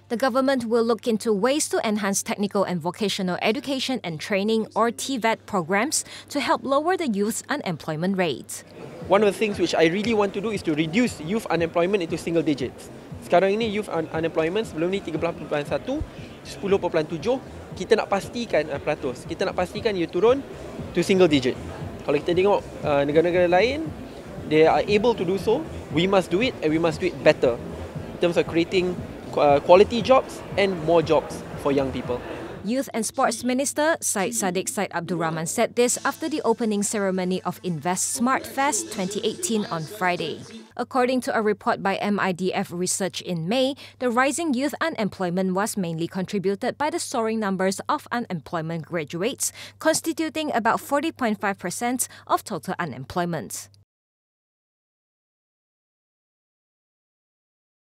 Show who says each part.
Speaker 1: The government will look into ways to enhance technical and vocational education and training or TVET programs to help lower the youth's unemployment rate.
Speaker 2: One of the things which I really want to do is to reduce youth unemployment into single digits. Sekarang ini youth unemployment sebelum ni 13.1, 10.7, kita nak pastikan peratus. Kita nak pastikan ia turun to single digit. Kalau kita tengok negara-negara lain, they are able to do so. We must do it and we must do it better in terms of creating quality jobs and more jobs for young people.
Speaker 1: Youth and Sports Minister Saddiq Rahman said this after the opening ceremony of InvestSmart Fest 2018 on Friday. According to a report by MIDF Research in May, the rising youth unemployment was mainly contributed by the soaring numbers of unemployment graduates, constituting about 40.5% of total unemployment.